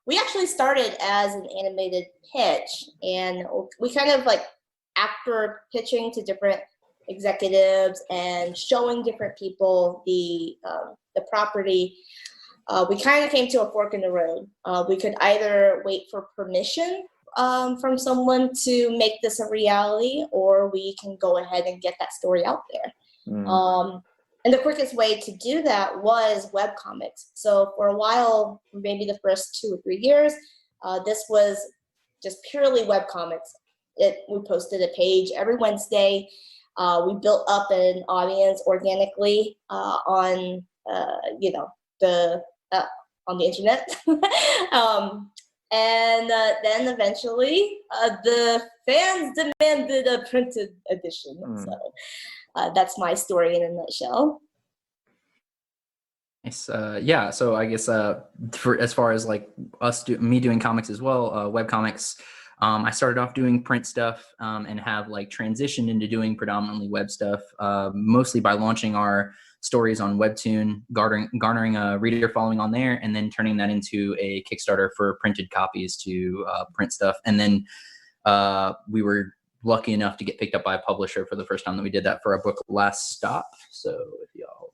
We actually started as an animated pitch, and we kind of like, after pitching to different executives and showing different people the property, we kind of came to a fork in the road. We could either wait for permission from someone to make this a reality, or we can go ahead and get that story out there. And the quickest way to do that was webcomics. So for a while, maybe the first 2 or 3 years, this was just purely webcomics. We posted a page every Wednesday. We built up an audience organically on the internet. And then eventually the fans demanded a printed edition. So that's my story in a nutshell. Nice. Yeah. So I guess for as far as like me doing comics as well, webcomics, I started off doing print stuff and have like transitioned into doing predominantly web stuff, mostly by launching our stories on Webtoon, garnering a reader following on there, and then turning that into a Kickstarter for printed copies to print stuff. And then we were lucky enough to get picked up by a publisher for the first time that we did that for our book Last Stop. So if y'all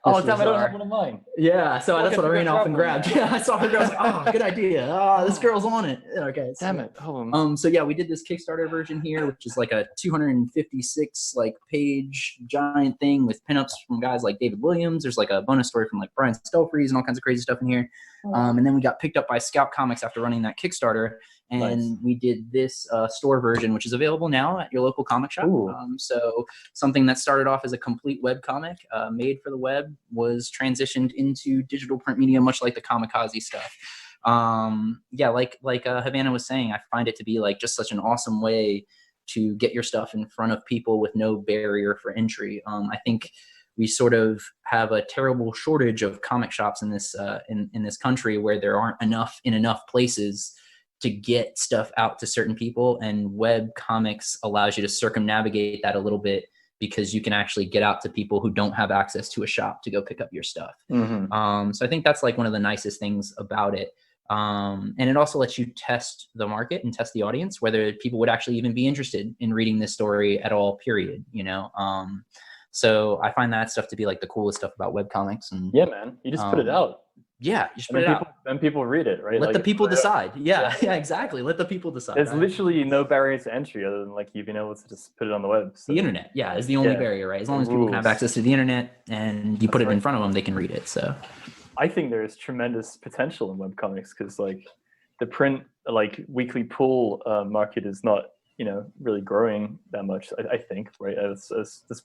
oh damn, I don't have one of mine. Yeah, so that's what I ran off and grabbed. Yeah, I saw her girl. I was like, oh, good idea. Oh, this girl's on it. Okay. Damn it. Hold on. So yeah, we did this Kickstarter version here, which is like a 256 like page giant thing with pinups from guys like David Williams. There's like a bonus story from like Brian Stelfreeze and all kinds of crazy stuff in here. And then we got picked up by Scout Comics after running that Kickstarter, and we did this store version, which is available now at your local comic shop. So something that started off as a complete web comic made for the web was transitioned into digital print media, much like the Kamikaze stuff. Yeah, like Havana was saying, I find it to be like just such an awesome way to get your stuff in front of people with no barrier for entry. I think we sort of have a terrible shortage of comic shops in this in this country, where there aren't enough places to get stuff out to certain people, and web comics allows you to circumnavigate that a little bit, because you can actually get out to people who don't have access to a shop to go pick up your stuff. So I think that's like one of the nicest things about it. And it also lets you test the market and test the audience, whether people would actually even be interested in reading this story at all, period, you know? So I find that stuff to be like the coolest stuff about webcomics. And yeah, man, you just put it out. Yeah, you just put it out. And people read it, right? Let like, the people decide. Yeah, exactly. Let the people decide. There's literally no barrier to entry other than like you being able to just put it on the web. So. The internet, is the only barrier, right? As long as people can have access to the internet and you put it in front of them, they can read it. So I think there is tremendous potential in webcomics, because like the print like weekly pull market is not, you know, really growing that much. I think, right? That's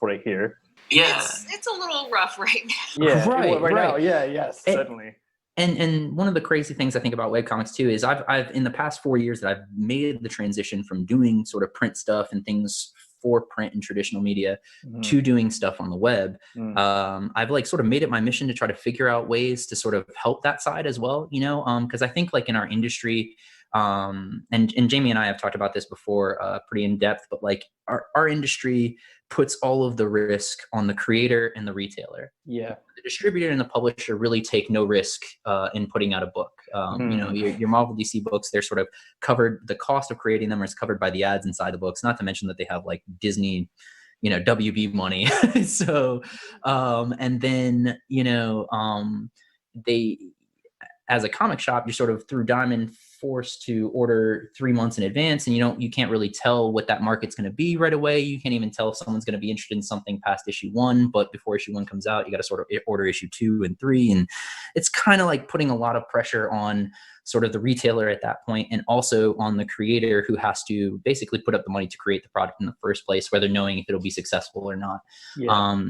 what I hear. Yeah, it's a little rough right now. Yeah, right now. Yeah, yes, certainly. And one of the crazy things I think about webcomics too is I've in the past 4 years that I've made the transition from doing sort of print stuff and things for print and traditional media to doing stuff on the web. I've like sort of made it my mission to try to figure out ways to sort of help that side as well, you know, because I think like in our industry, and Jamie and I have talked about this before pretty in depth, but like our industry puts all of the risk on the creator and the retailer. Yeah. The distributor and the publisher really take no risk in putting out a book. You know, your Marvel DC books, they're sort of covered, the cost of creating them is covered by the ads inside the books, not to mention that they have like Disney, you know, WB money. So, and then, you know, they, as a comic shop, you're sort of through Diamond forced to order 3 months in advance, and you can't really tell what that market's going to be right away. You can't even tell if someone's going to be interested in something past issue 1, but before issue 1 comes out, you got to sort of order issue 2 and 3. And it's kind of like putting a lot of pressure on sort of the retailer at that point, and also on the creator, who has to basically put up the money to create the product in the first place, whether knowing if it'll be successful or not. Yeah.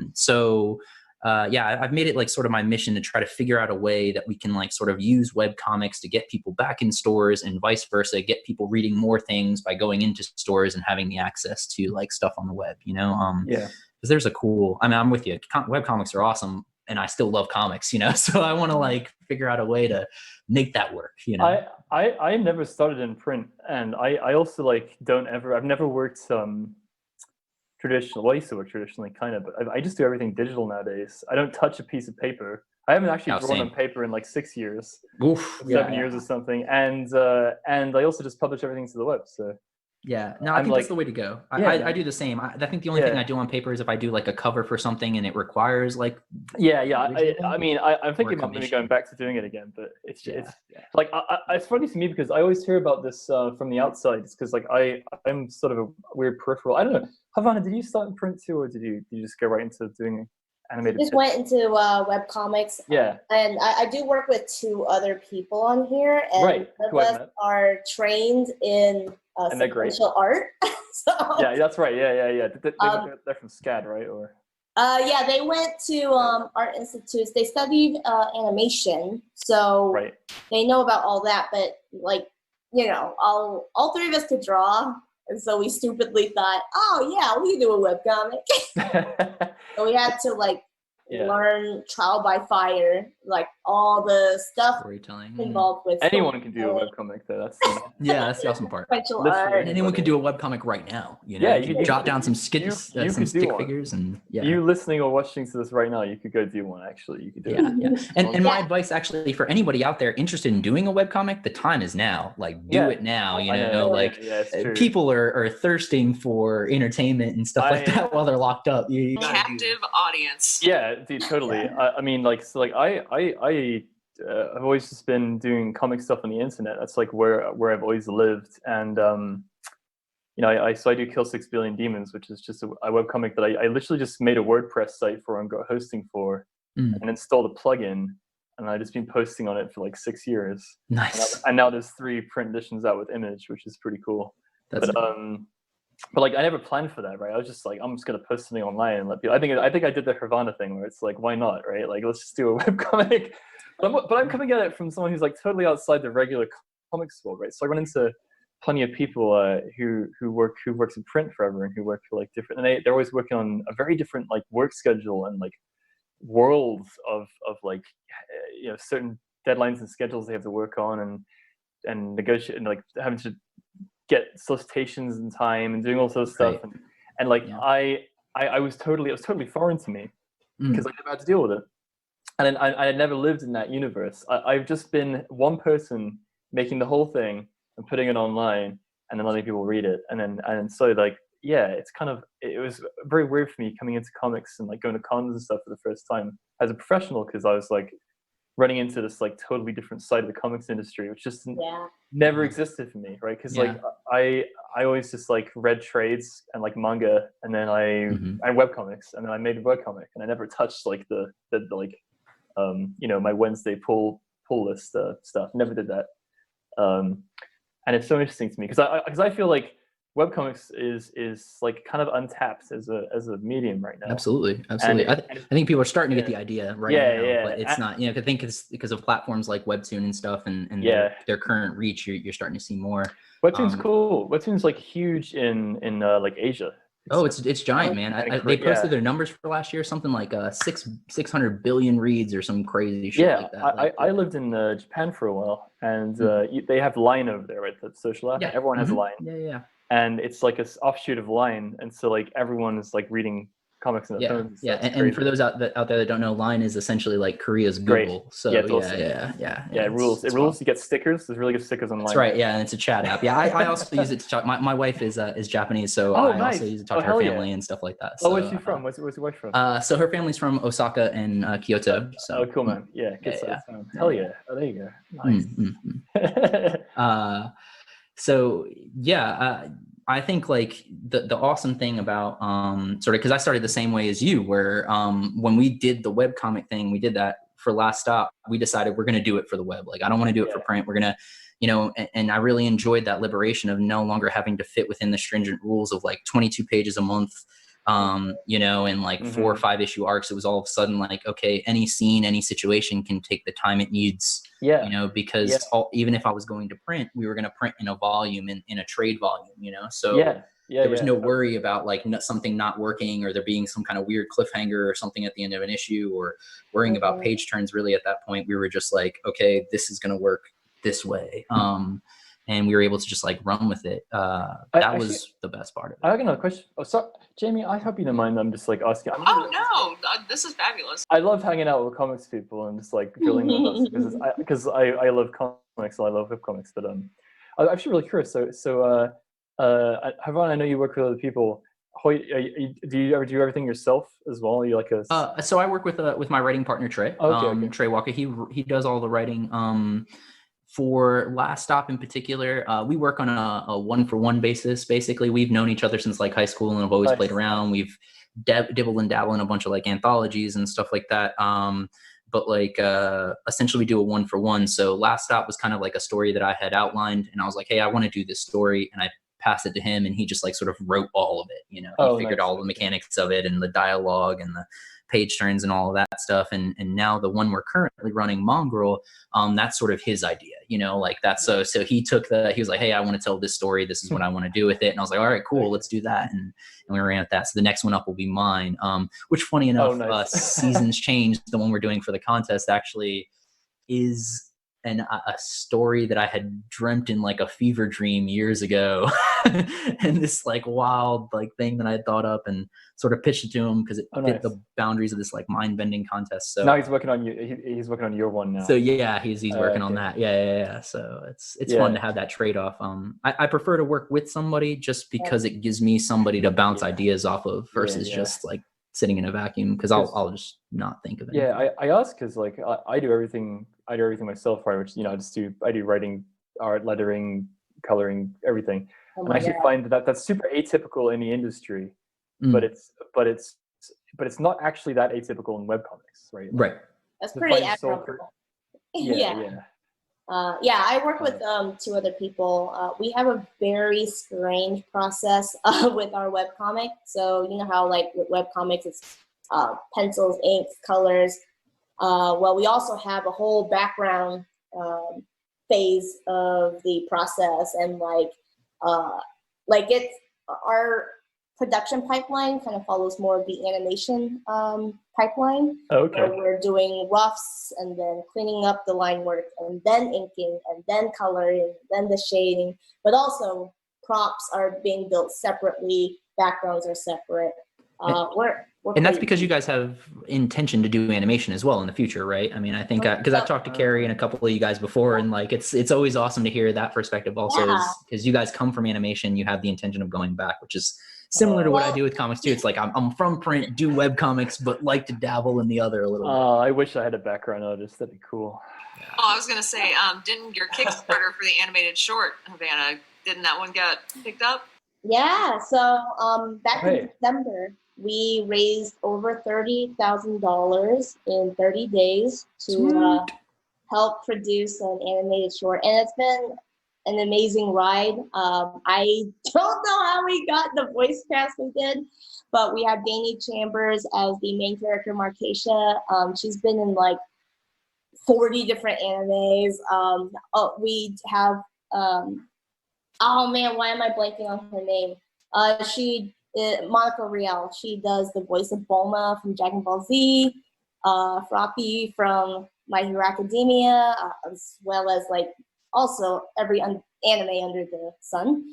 I've made it like sort of my mission to try to figure out a way that we can like sort of use web comics to get people back in stores, and vice versa, get people reading more things by going into stores and having the access to like stuff on the web, you know? Because there's a cool, I mean, I'm with you. Web comics are awesome, and I still love comics, you know? So I want to like figure out a way to make that work, you know? I never started in print, and I also like I've never worked traditional. Well, I used to work traditionally, kind of, but I just do everything digital nowadays. I don't touch a piece of paper. I haven't actually Yeah, drawn same. on paper in like 6 years, Oof. 7 years or something, and I also just publish everything to the web. So Yeah, no, I I'm think like, that's the way to go. yeah, I man. do the same. I think the only thing Yeah. I do on paper is if I do like a cover for something and it requires like Yeah. original. I mean, I'm thinking about maybe commission. going back to doing it again, but it's Yeah. like it's funny to me because I always hear about this from the outside. It's because like I'm sort of a weird peripheral. I don't know. Havana, did you start in print too, or did you just go right into doing animated? Just went into webcomics. Yeah. And I do work with 2 other people on here, and Right, both who of I've us met. are trained in And they're great. sequential art. So, Yeah, that's right. Yeah. They're from SCAD, right? Or yeah, they went to art institutes. They studied animation, so right. they know about all that. But like, all 3 of us could draw, and so we stupidly thought, oh yeah, we can do a webcomic. So we had to like learn trial by fire, like all the stuff Storytelling. involved with Anyone can do a webcomic, though. That's Yeah, that's the awesome part. sequential Literally. art. And anyone could do a webcomic right now. You know, Yeah, you you could could- jot down some you some could do stick one. figures and yeah. You listening or watching to this right now, you could go do one. Actually, you could do Yeah, it. yeah. And my advice actually for anybody out there interested in doing a webcomic, the time is now. Like do Yeah. it now, you I know, like yeah, it's true. people are thirsting for entertainment and stuff like that while they're locked up. You gotta do Captive audience. Yeah, dude, totally. Yeah. I mean, like, so, like, I've always just been doing comic stuff on the internet. That's like where I've always lived, and you know, I do Kill 6 Billion Demons, which is just a webcomic that I literally just made a WordPress site for and got hosting for, and installed a plugin, and I've just been posting on it for like 6 years. Nice. And now there's 3 print editions out with image, which is pretty cool. That's But like I never planned for that, right? I was just like, I'm just gonna post something online and let people. I think I did the Havana thing where it's like, why not, right? Like let's just do a webcomic. But I'm coming at it from someone who's like totally outside the regular comics world, right? So I run into plenty of people who works in print forever and who work for like different, and they're always working on a very different like work schedule and like worlds of like you know certain deadlines and schedules they have to work on and negotiate and like having to get solicitations in time and doing all sorts of stuff and like it was totally foreign to me because I never had to deal with it, and then I had never lived in that universe. I've just been one person making the whole thing and putting it online and then letting people read it, and so like it was very weird for me coming into comics and like going to cons and stuff for the first time as a professional, because I was like running into this like totally different side of the comics industry, which just never existed for me, right? Because like I always just like read trades and like manga, and then and webcomics, and then I made a webcomic, and I never touched like the like you know, my Wednesday pull list stuff. Never did that, and it's so interesting to me because I feel like webcomics is like kind of untapped as a medium right now. Absolutely. I think people are starting to get the idea right now, but it's not, you know, I think it's because of platforms like Webtoon and stuff and their current reach, you're starting to see more. Webtoon's cool. Webtoon's like huge in like Asia. It's giant, man. They posted their numbers for last year, something like 600 billion reads or some crazy shit like that. I lived in Japan for a while, and they have Line over there, right? The social app. Everyone has Line. Yeah. And it's like an offshoot of Line, and so like everyone is like reading comics on their phones. And for those out there that don't know, Line is essentially like Korea's Google. Great. So awesome. It rules. It rules. You get stickers. There's really good stickers on Line. That's right. Yeah, and it's a chat app. Yeah, I also use it to talk. My wife is Japanese, so I also use it to talk to her family and stuff like that. So, where's she from? Where's your wife from? So her family's from Osaka and Kyoto. So cool, man. Yeah, good side of town. Hell yeah. Oh, there you go. Nice. So I think like the awesome thing about sort of, because I started the same way as you, where when we did the webcomic thing, we did that for Last Stop. We decided we're going to do it for the web. Like I don't want to do it for print. We're going to, you know, and I really enjoyed that liberation of no longer having to fit within the stringent rules of like 22 pages a month, you know, and like 4 or 5 issue arcs. It was all of a sudden like, okay, any scene, any situation can take the time it needs. You know, because even if I was going to print, we were going to print in a volume, in a trade volume, you know, so there was no worry about like something not working or there being some kind of weird cliffhanger or something at the end of an issue or worrying about page turns. Really at that point, we were just like, okay, this is going to work this way. and we were able to just like run with it. That was the best part of it. I have another question. Oh, sorry, Jamie, I hope you don't mind. I'm just like asking. Oh no, this is fabulous. I love hanging out with comics people and just like drilling them up because I love comics and I love webcomics. But I'm actually really curious. So Havana, I know you work with other people. Hoyt, do you ever do everything yourself as well? Are you like a so I work with my writing partner Trey. Okay. Trey Walker. He does all the writing. For Last Stop in particular, we work on a one-for-one basis. Basically, we've known each other since like high school and have always played around. We've dibbled and dabbled in a bunch of like anthologies and stuff like that. But like essentially we do a one-for-one. So Last Stop was kind of like a story that I had outlined, and I was like, hey, I want to do this story, and I passed it to him, and he just like sort of wrote all of it. You know, he figured all the mechanics of it and the dialogue and the page turns and all of that stuff. And now the one we're currently running, Mongrel, that's sort of his idea, you know, like that's so he was like, hey, I want to tell this story. This is what I want to do with it. And I was like, all right, cool, let's do that. And we ran at that. So the next one up will be mine, which funny enough, Seasons Change, the one we're doing for the contest, actually is a story that I had dreamt in like a fever dream years ago. And this like wild like thing that I had thought up and sort of pitched it to him because it fit the boundaries of this like mind bending contest. So now he's working on you. He's working on your one now. So yeah, he's working on that. Yeah. So it's fun to have that trade off. I prefer to work with somebody just because it gives me somebody to bounce ideas off of versus just like sitting in a vacuum because I'll just not think of it. Yeah, I ask because like I do everything myself, right? Which I do writing, art, lettering, coloring, everything. And I actually find that's super atypical in the industry, but it's not actually that atypical in webcomics, right? Right. That's pretty admirable. Yeah. I work with two other people. We have a very strange process with our webcomic. So you know how like with webcomics it's pencils, inks, colors. Well, we also have a whole background phase of the process, and like it's our production pipeline kind of follows more of the animation pipeline. Okay. Where we're doing roughs and then cleaning up the line work and then inking and then coloring, then the shading, but also props are being built separately, backgrounds are separate. And that's because you guys have intention to do animation as well in the future, right? I mean, I think because I've talked to Carrie and a couple of you guys before, and like it's always awesome to hear that perspective also, because you guys come from animation, you have the intention of going back, which is similar to what I do with comics too. It's like I'm from print, do web comics, but like to dabble in the other a little bit. I wish I had a background artist. That'd be cool. Oh, I was gonna say, didn't your Kickstarter for the animated short, Havana, didn't that one get picked up? Yeah. So back in December, we raised over $30,000 in 30 days to help produce an animated short, and it's been an amazing ride. I don't know how we got the voice cast we did, but we have Dani Chambers as the main character, Markeisha. She's been in like 40 different animes. We have, oh man, why am I blanking on her name? Monica Rial. She does the voice of Bulma from Dragon Ball Z, Froppy from My Hero Academia, as well as like also every anime under the sun.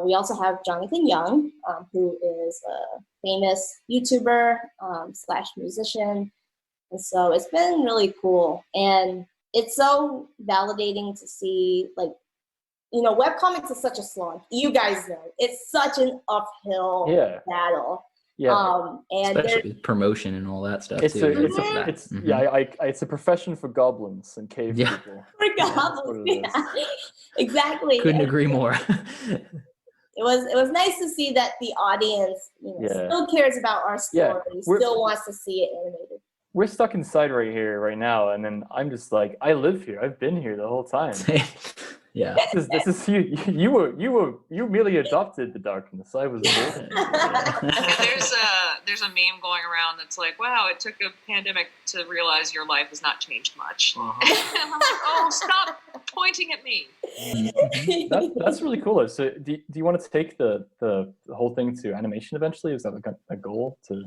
We also have Jonathan Young, who is a famous YouTuber / musician. And so it's been really cool. And it's so validating to see, like, you know, webcomics is such a slog. You guys know, it's such an uphill battle. Yeah. And especially with promotion and all that stuff. It's a profession for goblins and cave people. For goblins, exactly. Couldn't agree more. It was nice to see that the audience, still cares about our story, still wants to see it animated. We're stuck inside right now, and then I'm just like, I live here. I've been here the whole time. Yeah. This is you. You merely adopted the darkness. I was born. There's a meme going around that's like, wow, it took a pandemic to realize your life has not changed much. And I'm like, oh, stop pointing at me. That's really cool. So do you want to take the whole thing to animation eventually? Is that like a goal to?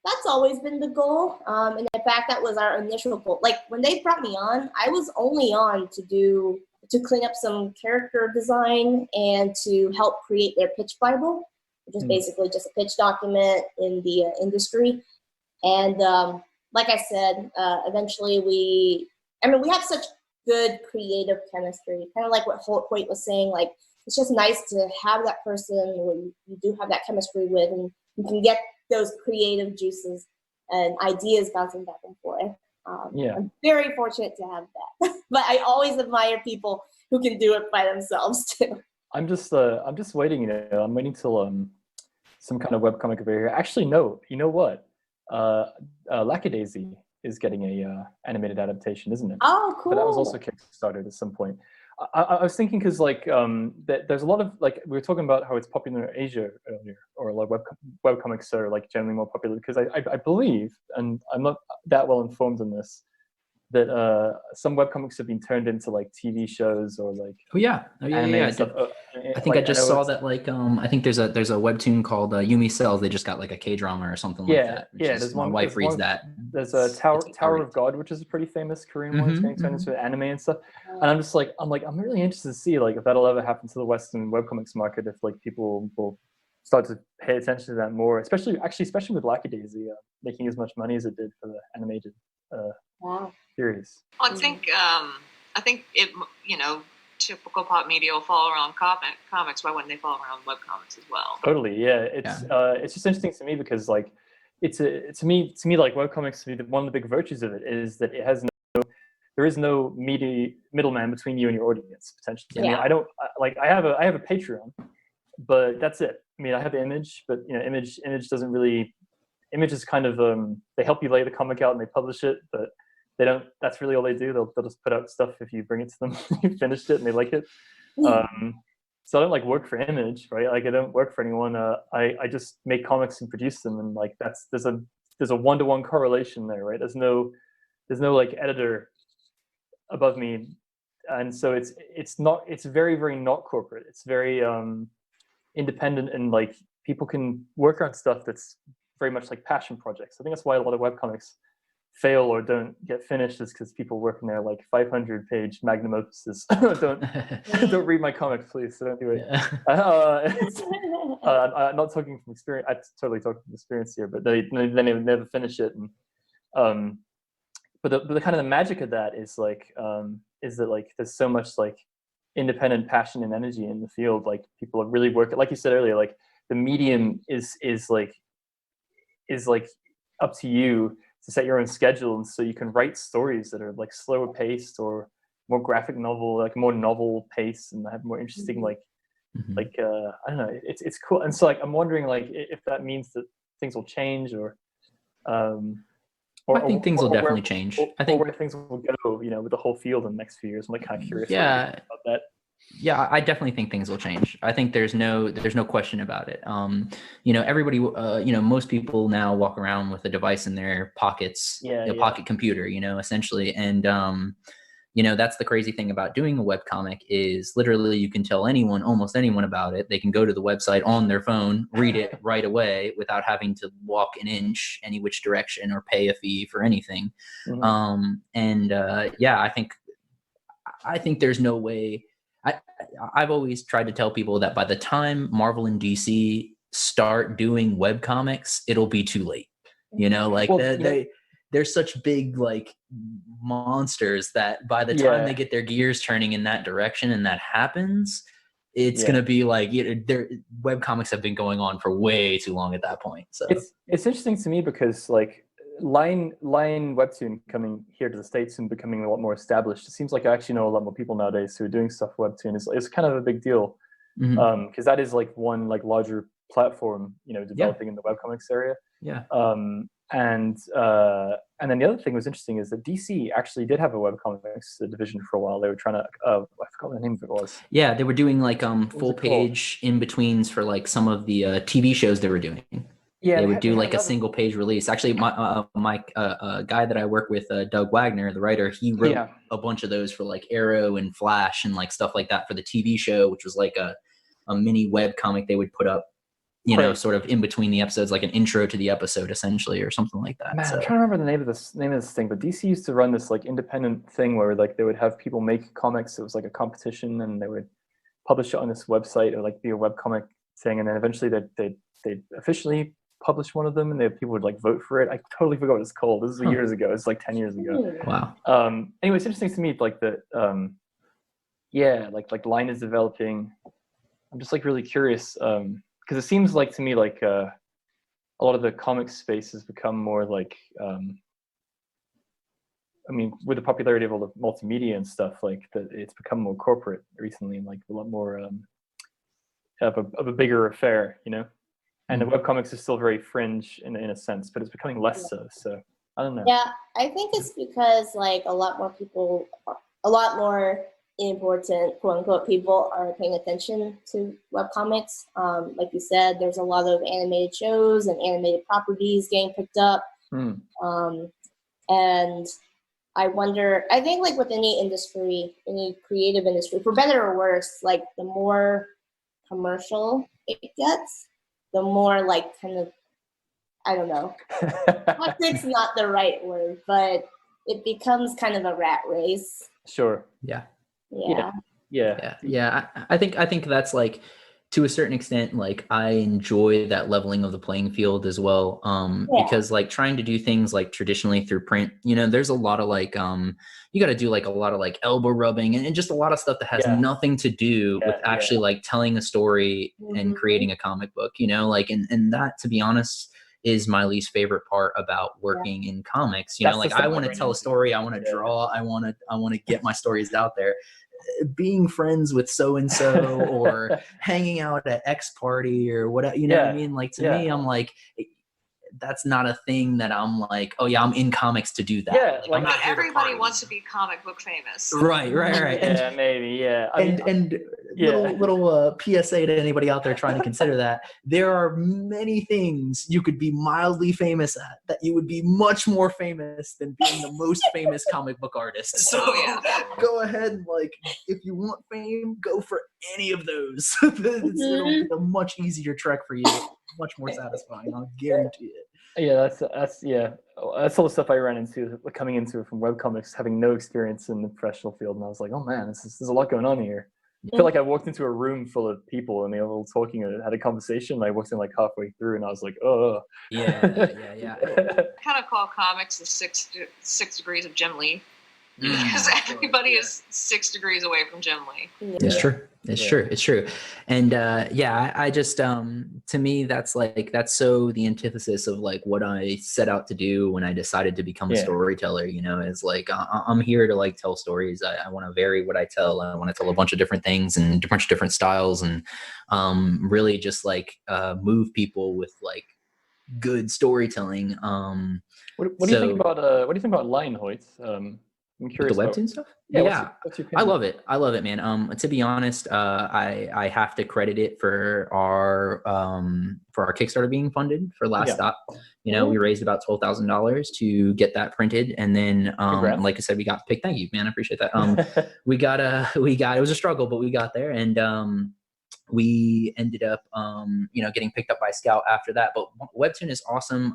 That's always been the goal. And in fact, that was our initial goal. Like when they brought me on, I was only on to to clean up some character design and to help create their pitch Bible, which is basically just a pitch document in the industry. And like I said, eventually we have such good creative chemistry, kind of like what Hoyt was saying, like, it's just nice to have that person who you do have that chemistry with, and you can get those creative juices and ideas bouncing back and forth. I'm very fortunate to have that. But I always admire people who can do it by themselves too. I'm just waiting, I'm waiting till some kind of webcomic over here. Actually, no, you know what? Lackadaisy is getting a animated adaptation, isn't it? Oh, cool. But that was also kickstarted at some point. I was thinking because that there's a lot of we were talking about how it's popular in Asia earlier, or a lot of webcomics are generally more popular because I believe, and I'm not that well informed on this, that some webcomics have been turned into TV shows or animated stuff. I think I just saw that I think there's a webtoon called Yumi Cells. They just got a K-drama or something like that. There's my wife reads that. There's a Tower of God, which is a pretty famous Korean one. It's getting turned into an anime and stuff. And I'm just I'm really interested to see if that'll ever happen to the Western webcomics market, if people will start to pay attention to that more, especially with Lackadaisy making as much money as it did for the animated series. Well, I think it, typical pop media will fall around comics. Why wouldn't they fall around webcomics as well? Totally, yeah. It's just interesting to me because to me webcomics, one of the big virtues of it is that there is no middleman between you and your audience potentially. Yeah. I have a Patreon, but that's it. I have Image, but Image doesn't really. Image is kind of they help you lay the comic out and they publish it, but they don't. That's really all they do. They'll just put out stuff if you bring it to them. You finished it and they like it. So I don't work for Image, right? I don't work for anyone. I just make comics and produce them, and there's a 1-to-1 correlation there, right? There's no editor above me, and so it's very, very not corporate. It's very independent, and people can work on stuff that's very much like passion projects. I think that's why a lot of webcomics fail or don't get finished, is because people work in their 500-page magnum opuses. Don't read my comics, please. So don't do it. I'm not talking from experience. I'm totally talking from experience here, but they never finish it. And but the kind of the magic of that is that there's so much independent passion and energy in the field. People are really working. Like you said earlier, the medium is up to you to set your own schedule, and so you can write stories that are slower paced or more graphic novel, more novel pace, and have more interesting I don't know. It's cool, and so I'm wondering if that means that things will change, or I think things will definitely change. I think where things will go, with the whole field in the next few years. I'm kind of curious about that. Yeah, I definitely think things will change. I think there's no question about it. Everybody, most people now walk around with a device in their pockets, pocket computer, essentially. And, that's the crazy thing about doing a webcomic is literally you can tell almost anyone about it. They can go to the website on their phone, read it right away without having to walk an inch any which direction or pay a fee for anything. I think there's no way. I've always tried to tell people that by the time Marvel and DC start doing webcomics, it'll be too late. They're such big monsters that by the time they get their gears turning in that direction and that happens, it's going to be their webcomics have been going on for way too long at that point. So it's interesting to me because line webtoon coming here to the States and becoming a lot more established. It seems like I actually know a lot more people nowadays who are doing stuff webtoon. It's kind of a big deal because that is one larger platform, developing in the webcomics area. And then the other thing was interesting is that DC actually did have a webcomics division for a while. They were trying to I forgot what the name of it was. Yeah, they were doing full page in betweens for some of the TV shows they were doing. Yeah, they would do a single page release. Actually, my guy that I work with, Doug Wagner, the writer, he wrote a bunch of those for Arrow and Flash and stuff like that for the TV show, which was a mini web comic they would put up. you know, Right. sort of in between the episodes, like an intro to the episode, essentially, or something like that. Man, So, I'm trying to remember the name of this thing, but DC used to run this like independent thing where like they would have people make comics. It was like a competition, and they would publish it on this website, or like be a webcomic thing, and then eventually they'd officially publish one of them, and people would like vote for it. I totally forgot what it's called. This is years ago. It's like 10 years ago. wow. Anyway, it's interesting to me, like yeah, like line is developing. I'm just like really curious, because it seems like to me like a lot of the comic space has become more like, I mean, with the popularity of all the multimedia and stuff, like that, it's become more corporate recently, and like a lot more of a bigger affair, you know. And the webcomics is still very fringe in a sense, but it's becoming less so. So I don't know. Yeah, I think it's because like a lot more people, a lot more important quote unquote people are paying attention to webcomics. Like you said, there's a lot of animated shows and animated properties getting picked up. And I wonder, I think like with any industry, any creative industry, for better or worse, like the more commercial it gets, the more like kind of, I don't know, toxic's not the right word, but it becomes kind of a rat race. Sure. Yeah. Yeah. I think that's like, to a certain extent, like I enjoy that leveling of the playing field as well. Because like trying to do things like traditionally through print, you know, there's a lot of like, you got to do like a lot of like elbow rubbing and just a lot of stuff that has nothing to do with actually like telling a story and creating a comic book, you know, like, and that, to be honest, is my least favorite part about working in comics. You know, like I want to tell a story, I want to draw, I want to get my stories out there. Being friends with so-and-so or hanging out at X party or whatever, you know what I mean? Like to me, I'm like, that's not a thing that I'm like, oh yeah, I'm in comics to do that. Yeah, like but everybody wants to be comic book famous. Right. Yeah, maybe. Yeah. Little PSA to anybody out there trying to consider that there are many things you could be mildly famous at that you would be much more famous than being the most famous comic book artist. So go ahead, like if you want fame, go for any of those. It'll be a much easier trek for you, much more satisfying. I'll guarantee it. Yeah, that's all the stuff I ran into coming into it from webcomics, having no experience in the professional field, and I was like, oh man, there's a lot going on here. I feel like I walked into a room full of people and they were all talking and had a conversation, and I walked in like halfway through and I was like, oh. Yeah. Kind of call comics the six degrees of Jim Lee, because everybody is 6 degrees away from Jim Lee. It's true. It's true. And I just to me that's so the antithesis of like what I set out to do when I decided to become a storyteller. You know, is like I'm here to like tell stories. I want to vary what I tell. I want to tell a bunch of different things and a bunch of different styles, and really just like move people with like good storytelling. What do you think about Lionhoit? I'm curious. The webtoon stuff? Yeah. What's your I love it, man. To be honest, I have to credit it for our Kickstarter being funded for Last Stop. You know, we raised about $12,000 to get that printed, and then like I said, we got picked. Thank you, man. I appreciate that. we got it was a struggle, but we got there, and we ended up, getting picked up by Scout after that. But Webtoon is awesome.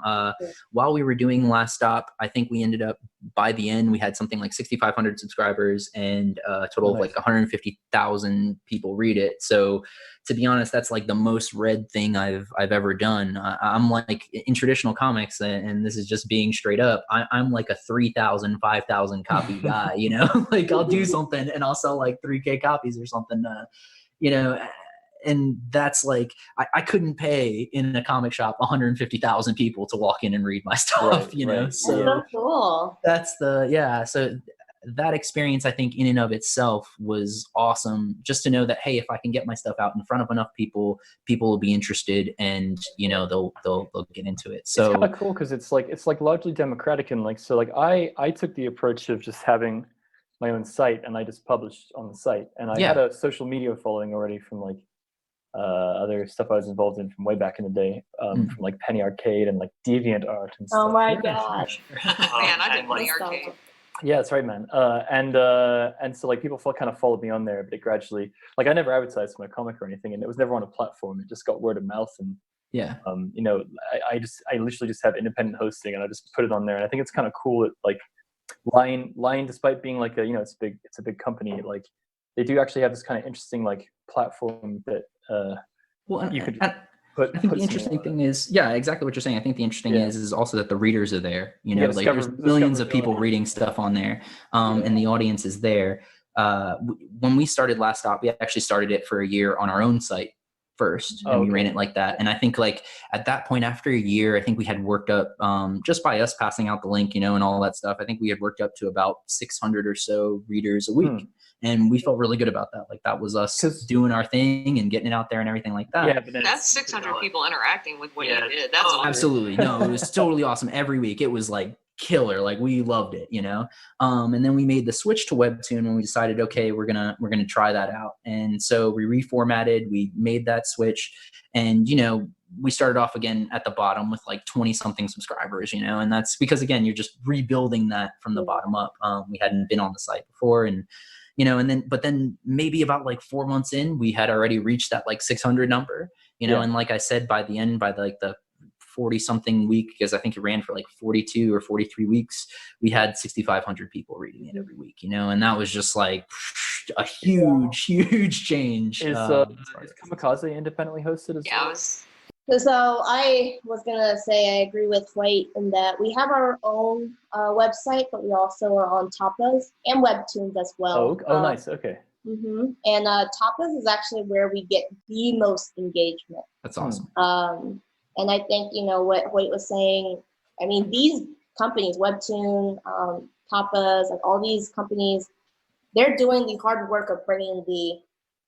While we were doing Last Stop, I think we ended up, by the end, we had something like 6,500 subscribers and a total of like 150,000 people read it. So to be honest, that's like the most read thing I've ever done. I'm like in traditional comics, and this is just being straight up, I'm like a 3,000, 5,000 copy guy, you know, like I'll do something and I'll sell like 3K copies or something, you know. And that's like, I couldn't pay in a comic shop 150,000 people to walk in and read my stuff, you know? So cool. That's so that experience, I think, in and of itself was awesome, just to know that, hey, if I can get my stuff out in front of enough people will be interested, and, you know, they'll get into it. So it's kind of cool because it's like largely democratic, and like, so like I took the approach of just having my own site, and I just published on the site, and I had a social media following already from like other stuff I was involved in from way back in the day, from like Penny Arcade and like DeviantArt and stuff. Oh my gosh. Man, I did Penny Arcade. Yeah, that's right, man. And so like people kind of followed me on there, but it gradually, like I never advertised my comic or anything, and it was never on a platform. It just got word of mouth, and Yeah. You know, I literally just have independent hosting, and I just put it on there. And I think it's kind of cool that like Line, despite being like it's a big company, like they do actually have this kind of interesting like platform that you could put. I think the something interesting on thing is, yeah, exactly what you're saying. I think the interesting is also that the readers are there. You know, Yeah, like there's millions of people reading stuff on there, and the audience is there. When we started Last Stop, we actually started it for a year on our own site first, and we ran it like that. And I think like at that point, after a year, I think we had worked up, just by us passing out the link, you know, and all that stuff, I think we had worked up to about 600 or so readers a week. And we felt really good about that. Like that was us doing our thing and getting it out there and everything like that. Yeah, but that's 600 people interacting with what you did. That's awesome. Absolutely. No, it was totally awesome. Every week it was like killer. Like we loved it, you know? And then we made the switch to Webtoon when we decided, okay, we're gonna try that out. And so we reformatted, we made that switch, and, you know, we started off again at the bottom with like 20 something subscribers, you know, and that's because again, you're just rebuilding that from the bottom up. We hadn't been on the site before, and, you know, but then maybe about like 4 months in, we had already reached that like 600 number, you know, and like I said, by the end, by like the 40 something week, because I think it ran for like 42 or 43 weeks, we had 6,500 people reading it every week, you know, and that was just like a huge change. Is Kamikaze independently hosted as well? So I was gonna say I agree with White in that we have our own website, but we also are on Tapas and Webtoons as well. Oh, nice. Okay. And Tapas is actually where we get the most engagement. That's awesome. And I think, you know, what White was saying, I mean, these companies, Webtoon, Tapas, like all these companies, they're doing the hard work of bringing the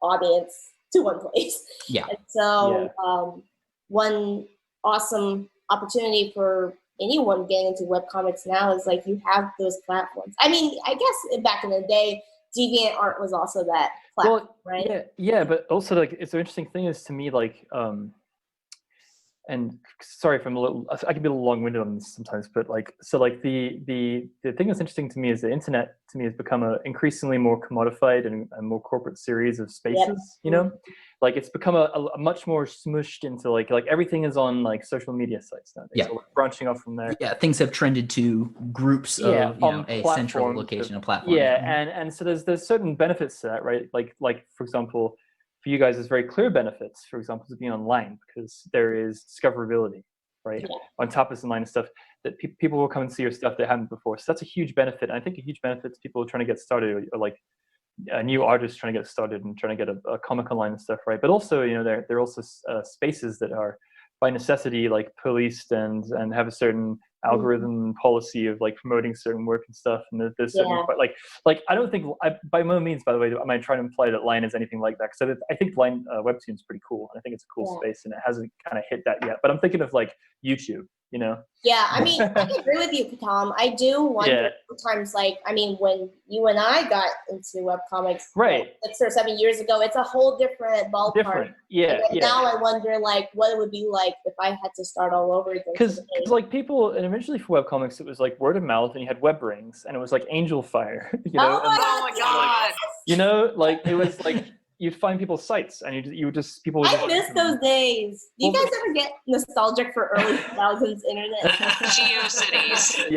audience to one place. Yeah. And so one awesome opportunity for anyone getting into webcomics now is like you have those platforms. I mean, I guess back in the day, DeviantArt was also that platform, right? Yeah, but also like it's an interesting thing is to me like and sorry if I can be a little long-winded on this sometimes, but like so like the thing that's interesting to me is the internet to me has become a increasingly more commodified and more corporate series of spaces, you know, like it's become a much more smushed into like everything is on like social media sites now. So like branching off from there. Yeah, things have trended to groups of you know, a central location, a platform. And so there's certain benefits to that, right? Like for example, for you guys, there's very clear benefits, for example, to being online because there is discoverability, right? On top of some line of stuff that people will come and see your stuff they haven't before. So that's a huge benefit. And I think a huge benefit to people trying to get started or like new artists trying to get started and trying to get a MomoConline and stuff, right? But also, you know, there are also spaces that are by necessity like policed and have a certain algorithm policy of like promoting certain work and stuff, and there's certain like I don't think by no means, by the way, am I trying to imply that Line is anything like that, because I think Line Webtoon is pretty cool, and I think it's a cool space, and it hasn't kind of hit that yet. But I'm thinking of like YouTube, you know? Yeah, I mean, I agree with you, Tom. I do wonder sometimes, like, I mean, when you and I got into webcomics, right, like 6 or 7 years ago, it's a whole different ballpark. Now I wonder, like, what it would be like if I had to start all over again. Because like people, and eventually for webcomics, it was like word of mouth, and you had web rings, and it was like Angel Fire, you know? Oh my god! You know, like it was like you'd find people's sites, and you would just people. I miss those days. Do you guys ever get nostalgic for early 2000s internet? GeoCities.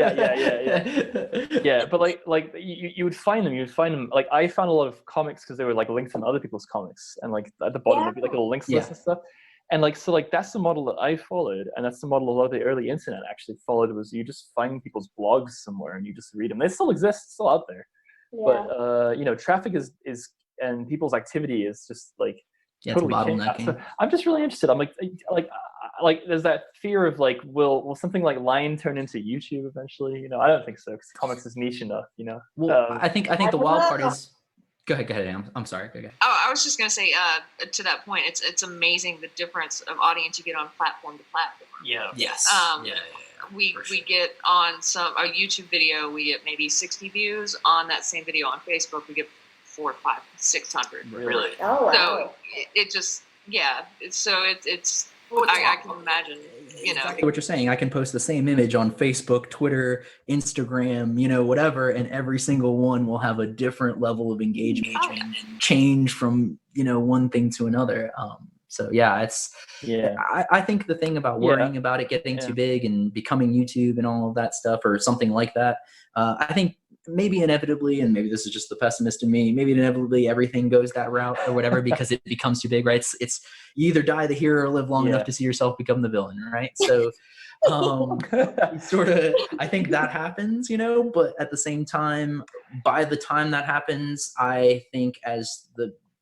Yeah. But like you would find them. You would find them. Like I found a lot of comics because they were like linked on other people's comics, and like at the bottom there'd be like a little links list and stuff. And like so, like that's the model that I followed, and that's the model a lot of the early internet actually followed. Was you just find people's blogs somewhere and you just read them. They still exist, still out there. But you know, traffic is and people's activity is just like totally changed. So I'm just really interested. I'm like there's that fear of like, will something like Line turn into YouTube eventually? You know, I don't think so because comics is niche enough. You know. Well, I think the wild part is. Go ahead. I'm sorry. Go ahead. Oh, I was just gonna say to that point, it's amazing the difference of audience you get on platform to platform. Yeah. Yes. We get on a YouTube video, we get maybe 60 views. On that same video on Facebook, we get 400, 500, 600. Really? Oh wow. So it just it's. I can imagine, you know. Exactly what you're saying. I can post the same image on Facebook, Twitter, Instagram, you know, whatever, and every single one will have a different level of engagement and change from, you know, one thing to another. So yeah, it's Yeah. I think the thing about worrying about it getting too big and becoming YouTube and all of that stuff or something like that, I think maybe inevitably, and maybe this is just the pessimist in me, maybe inevitably everything goes that route or whatever because it becomes too big, right? It's you either die the hero or live long enough to see yourself become the villain, right? So sort of, I think that happens, you know, but at the same time, by the time that happens, I think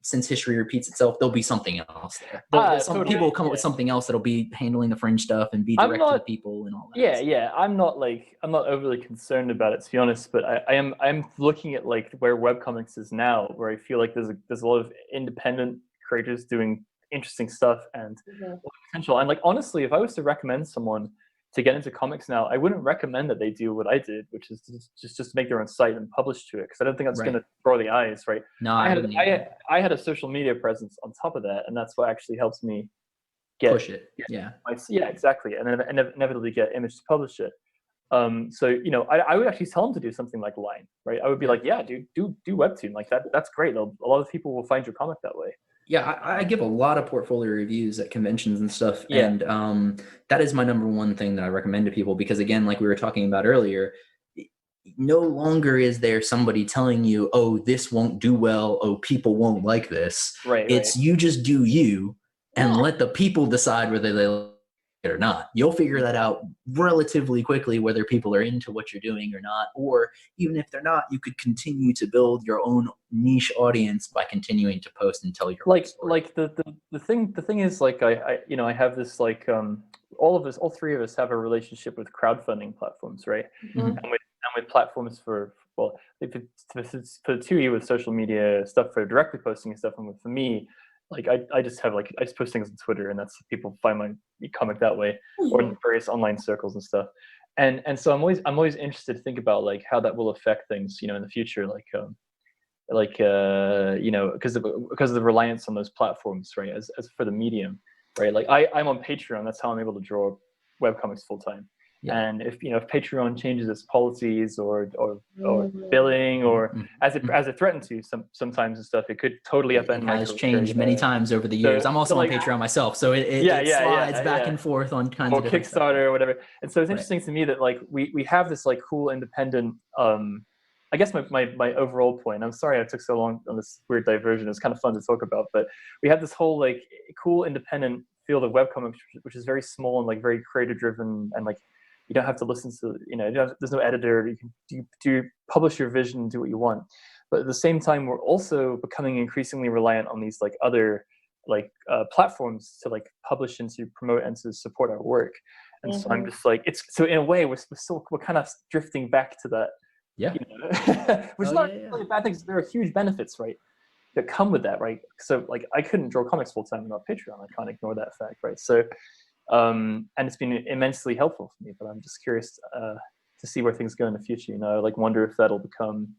since history repeats itself, there'll be something else there. Some people will come up with something else that'll be handling the fringe stuff and be direct to the people and all that. Yeah. I'm not overly concerned about it, to be honest, but I'm looking at like where webcomics is now, where I feel like there's a lot of independent creators doing interesting stuff and potential. And like honestly, if I was to recommend someone to get into comics now, I wouldn't recommend that they do what I did, which is just make their own site and publish to it, because I don't think that's going to draw the eyes, right? No, I had a social media presence on top of that, and that's what actually helps me push it. Yeah, exactly, and then inevitably get image to publish it. So you know, I would actually tell them to do something like Line, right? I would be like, yeah, dude, do Webtoon, like that's great. A lot of people will find your comic that way. Yeah, I give a lot of portfolio reviews at conventions and stuff, and that is my number one thing that I recommend to people, because again, like we were talking about earlier, no longer is there somebody telling you, oh, this won't do well, oh, people won't like this. It's you just do you and let the people decide whether they like it or not. You'll figure that out relatively quickly, whether people are into what you're doing or not, or even if they're not, you could continue to build your own niche audience by continuing to post and tell your own story. Like the thing is, like I have this like all three of us have a relationship with crowdfunding platforms, right? And with platforms for the two of you with social media stuff for directly posting and stuff, and for me, like I just post things on Twitter, and that's people find my comic that way, or in various online circles and stuff. And so I'm always interested to think about like how that will affect things, you know, in the future, you know, because of the reliance on those platforms, right? As for the medium, right? Like I'm on Patreon. That's how I'm able to draw webcomics full time. Yeah. And if Patreon changes its policies or billing, or as it threatened to sometimes and stuff, it could totally upend. It has changed many times over the years. I'm also on Patreon myself, so it slides back and forth on kinds of different Kickstarter stuff. Or whatever. And so it's interesting to me that like we have this like cool independent. I guess my overall point. I'm sorry I took so long on this weird diversion. It's kind of fun to talk about, but we have this whole like cool independent field of webcomics, which is very small and like very creator driven, and like. You don't have to listen to, there's no editor. You can do publish your vision, do what you want. But at the same time, we're also becoming increasingly reliant on these like other like platforms to like publish and to promote and to support our work. And so I'm just like, so in a way, we're kind of drifting back to that. Yeah. Which is not really bad things. There are huge benefits, right, that come with that, right? So like I couldn't draw comics full time without Patreon. I can't ignore that fact, right? So. And it's been immensely helpful for me, but I'm just curious to see where things go in the future. Like wonder if that'll become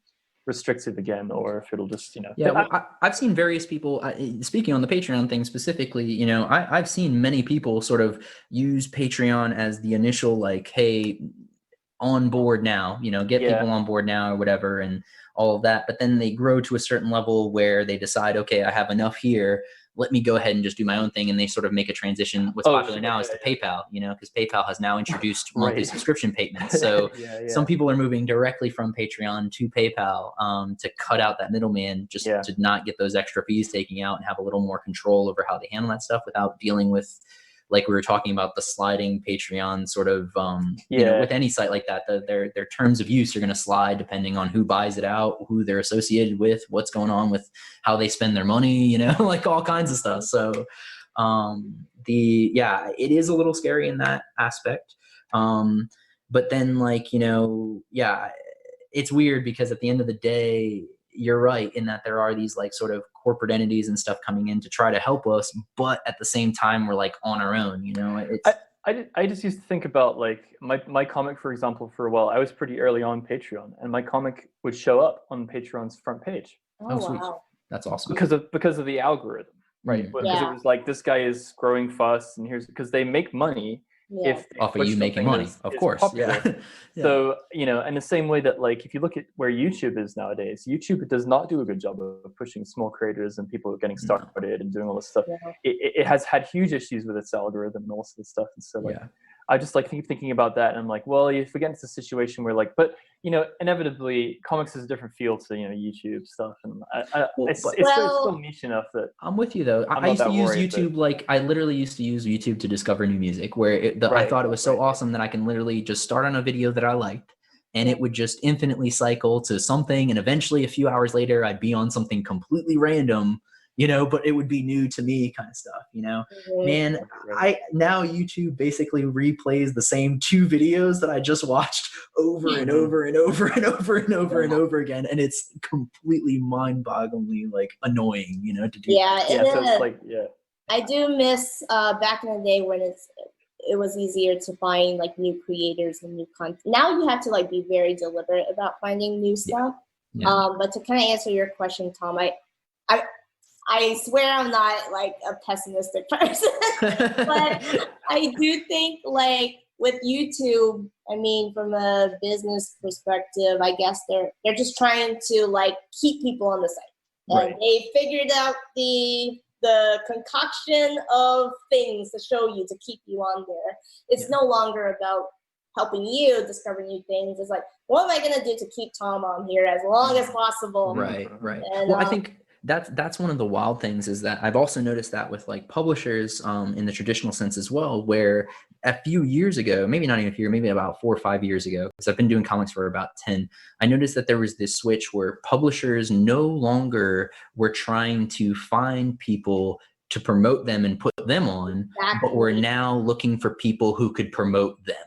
restrictive again, or if it'll just, Yeah, well, I've seen various people, speaking on the Patreon thing specifically, I've seen many people sort of use Patreon as the initial, like, hey, on board now, get people on board now or whatever, and all of that. But then they grow to a certain level where they decide, okay, I have enough here. Let me go ahead and just do my own thing. And they sort of make a transition. What's popular now is to PayPal, because PayPal has now introduced monthly subscription payments. So some people are moving directly from Patreon to PayPal to cut out that middleman, just to not get those extra fees taken out and have a little more control over how they handle that stuff without dealing with, like we were talking about, the sliding Patreon sort of, with any site like that, their terms of use are going to slide depending on who buys it out, who they're associated with, what's going on with how they spend their money, like all kinds of stuff. So, it is a little scary in that aspect. But then it's weird because at the end of the day, you're right in that there are these like sort of corporate entities and stuff coming in to try to help us, but at the same time we're like on our own, I just used to think about like my comic, for example, for a while. I was pretty early on Patreon, and my comic would show up on Patreon's front page. Oh, sweet. Wow. That's awesome. Because of the algorithm, right? Because it was like, this guy is growing fast, and because they make money Yeah. if they Off of push you making something money, that's- of is course. popular. Yeah. Yeah. So, in the same way that, like, if you look at where YouTube is nowadays, YouTube does not do a good job of pushing small creators and people getting started and doing all this stuff. Yeah. It has had huge issues with its algorithm and all this stuff. And so, like, Yeah. I just like keep thinking about that, and I'm like, well, if we get into a situation where, like, but inevitably, comics is a different field to YouTube stuff, and it's still niche enough that I'm with you though. I used to use YouTube, like I literally used to use YouTube to discover new music, where I thought it was so awesome that I can literally just start on a video that I liked, and it would just infinitely cycle to something, and eventually a few hours later I'd be on something completely random, but it would be new to me kind of stuff, Man, now YouTube basically replays the same 2 videos that I just watched over and over and over and over and over and over again, and it's completely mind-bogglingly like annoying, to do. Yeah, so it's like, I do miss back in the day when it was easier to find like new creators and new content. Now you have to like be very deliberate about finding new stuff. Yeah. But to kind of answer your question, Tom, I swear I'm not like a pessimistic person, but I do think like with YouTube, I mean, from a business perspective, I guess they're just trying to like keep people on the site, and they figured out the concoction of things to show you to keep you on there. It's no longer about helping you discover new things. It's like, what am I gonna do to keep Tom on here as long as possible? Right. And, well, I think that's one of the wild things is that I've also noticed that with like publishers in the traditional sense as well, where a few years ago, maybe not even a few, maybe about 4 or 5 years ago, because I've been doing comics for about 10, I noticed that there was this switch where publishers no longer were trying to find people to promote them and put them on, but were now looking for people who could promote them.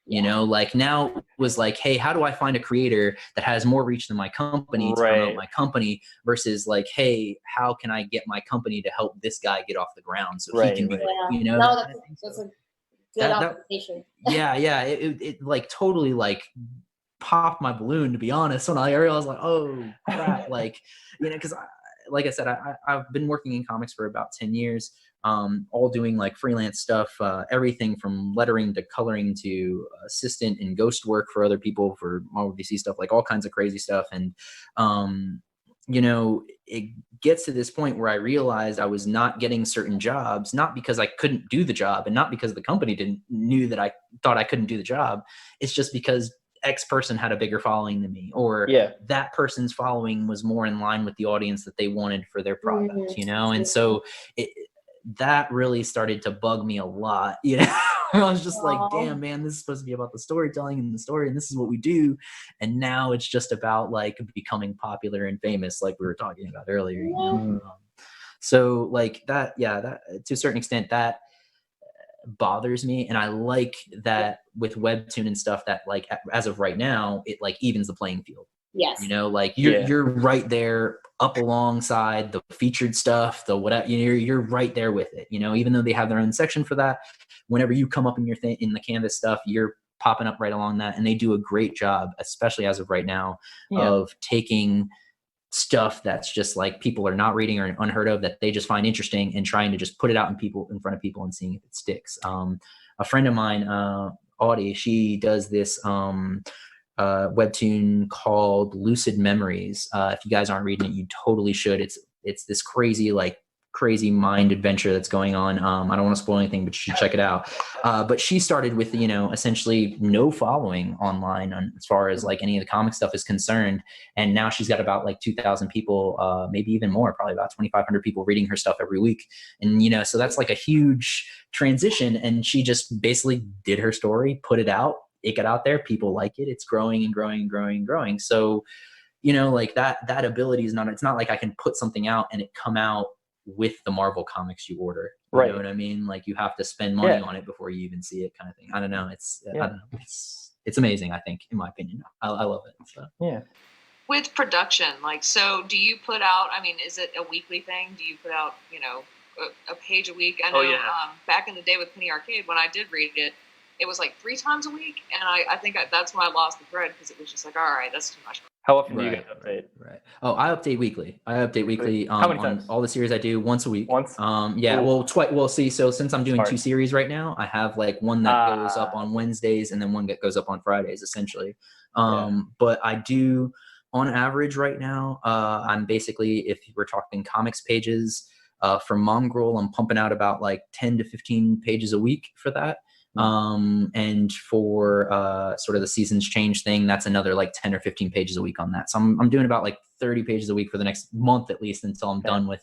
Like now it was like, hey, how do I find a creator that has more reach than my company to promote my company, versus like, hey, how can I get my company to help this guy get off the ground so he can be, No, that's a good observation. It like totally like popped my balloon, to be honest, when I realized like, oh crap, like, because like I said, I've been working in comics for about 10 years, all doing like freelance stuff, everything from lettering to coloring to assistant and ghost work for other people for Marvel DC stuff, like all kinds of crazy stuff. And, it gets to this point where I realized I was not getting certain jobs, not because I couldn't do the job and not because the company knew that I thought I couldn't do the job. It's just because X person had a bigger following than me, or that person's following was more in line with the audience that they wanted for their product, and so that really started to bug me a lot. I was just like, damn, man, this is supposed to be about the storytelling and the story, and this is what we do, and now it's just about like becoming popular and famous, like we were talking about earlier. So like that to a certain extent that bothers me, and I like that with webtoon and stuff that like as of right now it like evens the playing field. Like you're right there up alongside the featured stuff, the whatever, you're right there with it, even though they have their own section for that. Whenever you come up in your thing in the canvas stuff, you're popping up right along that, and they do a great job, especially as of right now, of taking stuff that's just like people are not reading or unheard of that they just find interesting and trying to just put it out in front of people and seeing if it sticks. A friend of mine, Audie, she does this webtoon called Lucid Memories. If you guys aren't reading it, you totally should. It's this crazy mind adventure that's going on. I don't want to spoil anything, but you should check it out. But she started with, essentially no following online as far as like any of the comic stuff is concerned. And now she's got about like 2,000 people, maybe even more, probably about 2,500 people reading her stuff every week. And, so that's like a huge transition. And she just basically did her story, put it out, it got out there, people like it, it's growing and growing and growing and growing. So, like that ability is it's not like I can put something out and it come out with the Marvel comics you order. You know what I mean? Like you have to spend money on it before you even see it, kind of thing. I don't know. It's amazing, I think, in my opinion. I love it. So. Yeah. With production, like, so do you put out, I mean, is it a weekly thing? Do you put out, a page a week? I know back in the day with Penny Arcade, when I did read it, it was like 3 times a week, and I think that's when I lost the thread because it was just like, all right, that's too much. How often do you get to update? Right. Oh, I update weekly. How many on times? all the series I do once a week. Once? Yeah. Ooh. Well, twice. Well, see, so since I'm doing Smart. 2 series right now, I have like one that goes up on Wednesdays and then one that goes up on Fridays, essentially. But I do, on average right now, I'm basically, if we're talking comics pages, for Mongrel, I'm pumping out about like 10 to 15 pages a week for that. And for sort of the Seasons Change thing, that's another like 10 or 15 pages a week on that. So I'm doing about like 30 pages a week for the next month at least until I'm done with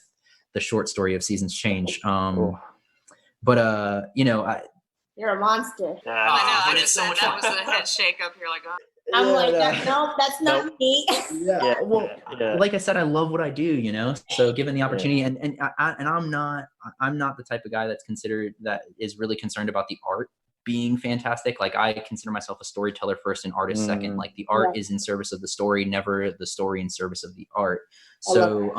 the short story of Seasons Change. But you know, You're a monster. I know. I but it's just so said much that fun. was the head shake up here, like, oh. I'm like, no, that's not me. Well, like I said, I love what I do, you know. So given the opportunity, and I'm not the type of guy that is really concerned about the art being fantastic. Like, I consider myself a storyteller first and artist second. Like, the art is in service of the story, never the story in service of the art. So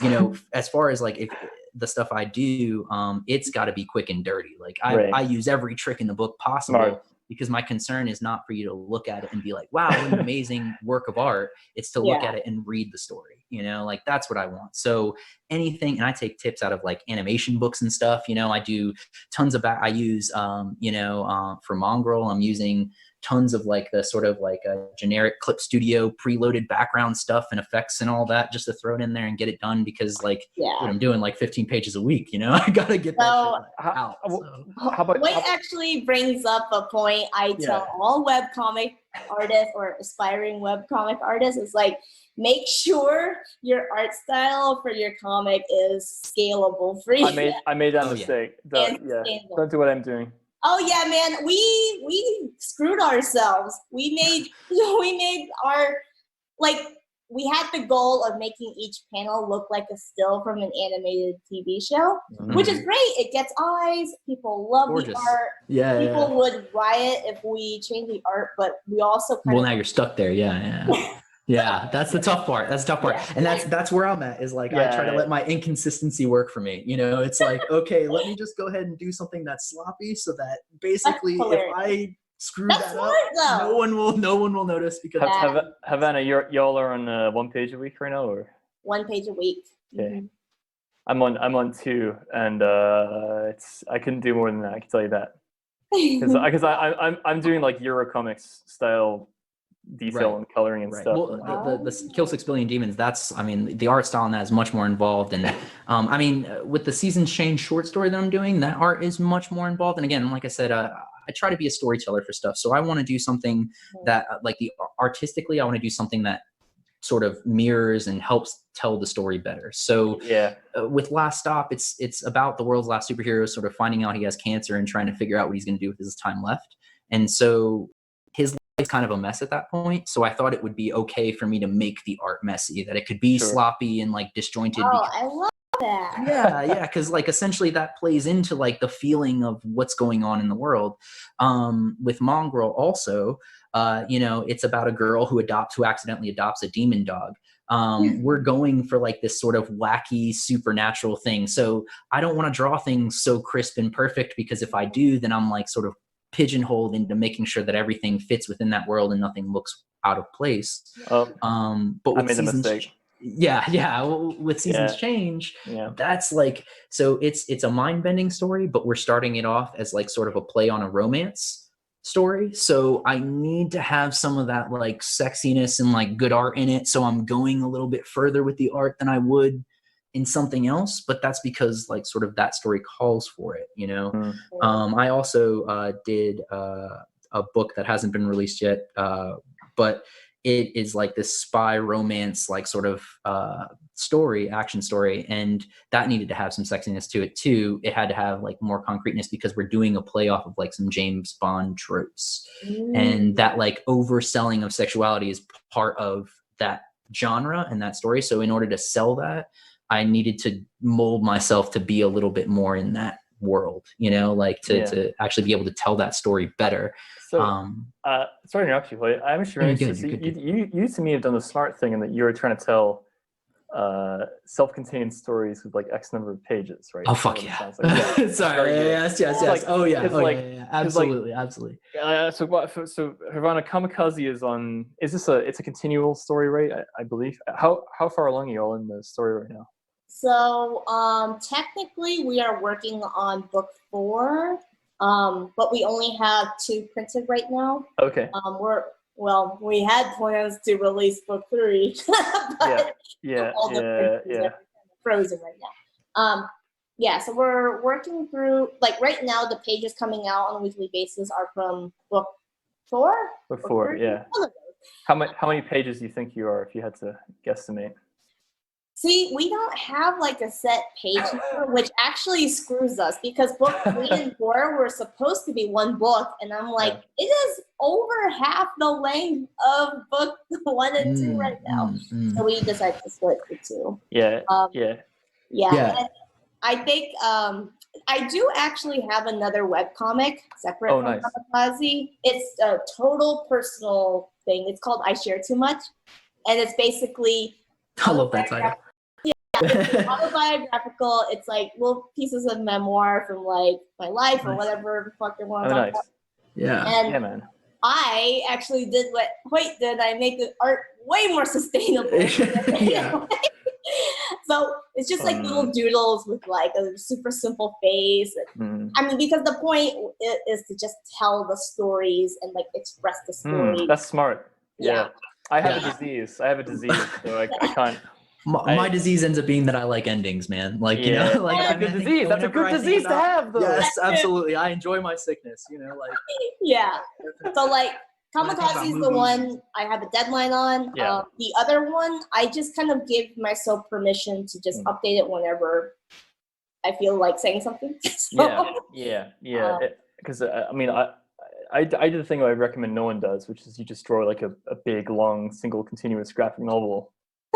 you know, as far as like if the stuff I do, it's got to be quick and dirty. Like, I use every trick in the book possible. Smart. Because my concern is not for you to look at it and be like, wow, what an amazing work of art. It's to look at it and read the story, you know, like that's what I want. So anything, and I take tips out of like animation books and stuff, you know, I do tons of, I use, you know, for Mongrel, I'm using tons of like the sort of like a generic Clip Studio preloaded background stuff and effects and all that just to throw it in there and get it done because like dude, I'm doing like 15 pages a week, you know, I got to get that shit out. What actually brings up a point I tell all webcomic artists or aspiring webcomic artists is like, make sure your art style for your comic is scalable for you. I made that mistake. Don't do what I'm doing. Oh yeah, man, we screwed ourselves. We made our, like, we had the goal of making each panel look like a still from an animated TV show, which is great. It gets eyes. People love the art. People would riot if we change the art, but we also now you're stuck there. Yeah, that's the tough part. And that's where I'm at, is like, I try to let my inconsistency work for me. You know, it's like, okay, let me just go ahead and do something that's sloppy so that basically if I screw that up, no one will notice because Havana, y'all are on 1 page a week right now, or 1 page a week. Okay. I'm on 2, and I couldn't do more than that. I can tell you that because I'm doing like Eurocomics style detail and coloring and stuff. Well, the Kill 6 Billion Demons, the art style in that is much more involved. And I mean, with the Seasons Change short story that I'm doing, that art is much more involved. And again, like I said, I try to be a storyteller for stuff. So I want to do something that like artistically, I want to do something that sort of mirrors and helps tell the story better. So with Last Stop, it's about the world's last superhero sort of finding out he has cancer and trying to figure out what he's going to do with his time left. And so his life's kind of a mess at that point. So I thought it would be okay for me to make the art messy, that it could be sloppy and like disjointed. I love that. Yeah, because like essentially that plays into like the feeling of what's going on in the world. With Mongrel also, you know, it's about a girl who accidentally adopts a demon dog. We're going for like this sort of wacky supernatural thing. So I don't want to draw things so crisp and perfect, because if I do, then I'm like sort of pigeonholed into making sure that everything fits within that world and nothing looks out of place. But with Seasons, with Seasons Change, that's like, so it's a mind-bending story, but we're starting it off as like sort of a play on a romance story. So I need to have some of that like sexiness and like good art in it. So I'm going a little bit further with the art than I would in something else, but that's because like sort of that story calls for it, you know. I also did a book that hasn't been released yet, but it is like this spy romance, like sort of action story, and that needed to have some sexiness to it too. It had to have like more concreteness because we're doing a play off of like some James Bond tropes, and that like overselling of sexuality is part of that genre and that story. So in order to sell that, I needed to mold myself to be a little bit more in that world, you know, like to actually be able to tell that story better. So, sorry to interrupt you, but I'm sure you to me have done the smart thing in that you were trying to tell self-contained stories with like X number of pages, right? Oh Is that fuck what it yeah! sounds like? Yeah. Sorry. Very good. Yes. It's like- Oh yeah. it's Oh like- yeah. Yeah. it's like- Absolutely. So Havana Kamikaze is on. Is this it's a continual story, right? I believe. How far along are you all in the story right now? So technically we are working on book 4, but we only have 2 printed right now. Okay. We had plans to release book 3, but all the printers are frozen right now. So we're working through, like right now the pages coming out on a weekly basis are from book 4. Book 4, yeah. One of those. How many pages do you think you are, if you had to guesstimate? See, we don't have like a set page number, which actually screws us because book 3 and 4 were supposed to be one book, and I'm like, it is over half the length of book 1 and 2 right now. So we decided to split the 2. Yeah. And I think I do actually have another webcomic separate from Kamikaze. It's a total personal thing. It's called I Share Too Much, and it's basically I love that title. It's autobiographical. It's like little pieces of memoir from like my life or whatever the fuck you want to talk about. Yeah. And man. I actually did what Hoyt did. I made the art way more sustainable. So it's just like little doodles with like a super simple face. I mean, because the point is to just tell the stories and like express the stories. That's smart. Yeah. I have a disease. So I can't. My disease ends up being that I like endings, man. Like, you know, like that's a good disease. That's a good disease to have, though. Yes, absolutely. I enjoy my sickness, you know, like. Yeah. So like Kamikaze is the one I have a deadline on. The other one, I just kind of give myself permission to just update it whenever I feel like saying something. Because I did the thing I recommend no one does, which is you just draw like a big, long, single, continuous graphic novel.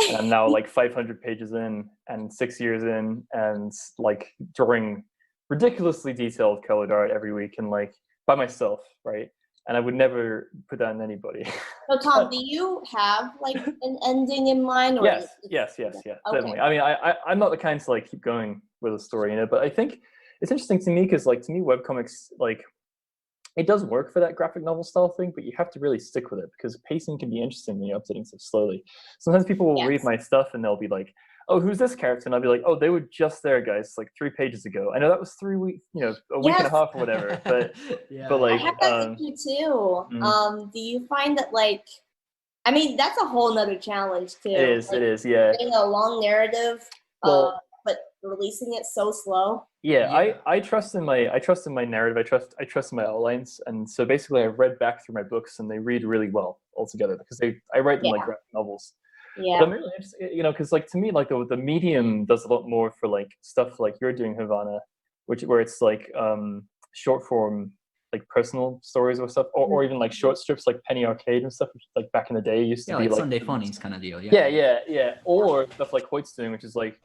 And I'm now like 500 pages in and 6 years in and like drawing ridiculously detailed colored art every week and like by myself, right? And I would never put that on anybody. So Tom, do you have like an ending in mind? Or Yes, definitely. I mean, I'm not the kind to like keep going with a story, you know, but I think it's interesting to me because like to me webcomics, like it does work for that graphic novel style thing, but you have to really stick with it because pacing can be interesting when you're updating stuff slowly. Sometimes people will read my stuff and they'll be like, oh, who's this character? And I'll be like, oh, they were just there, guys, like 3 pages ago. I know that was 3 weeks, you know, a week and a half or whatever, but like. I have that issue too. Do you find that like, I mean, that's a whole nother challenge too. It is, yeah. Getting a long narrative, but releasing it so slow. I trust in my narrative. I trust in my outlines, and so basically I've read back through my books and they read really well altogether because I write them like graphic novels. But I'm really interested, you know, because like to me like the medium does a lot more for like stuff like you're doing, Havana, where it's like short form like personal stories or stuff, or even like short strips like Penny Arcade and stuff, which like back in the day used to be like Sunday Funnies kind of deal. Or stuff like Hoyt's doing, which is like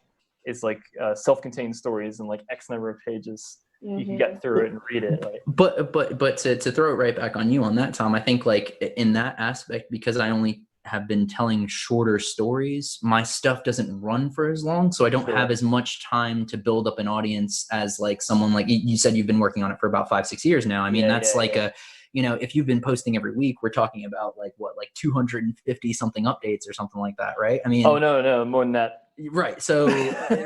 self-contained stories and like X number of pages. You can get through it and read it. Right? But to throw it right back on you on that, Tom, I think like in that aspect, because I only have been telling shorter stories, my stuff doesn't run for as long, so I don't have as much time to build up an audience as like someone like you said you've been working on it for about 5-6 years now. I mean, that's a, you know, if you've been posting every week, we're talking about like 250 something updates or something like that, right? I mean, no, more than that. Right. So,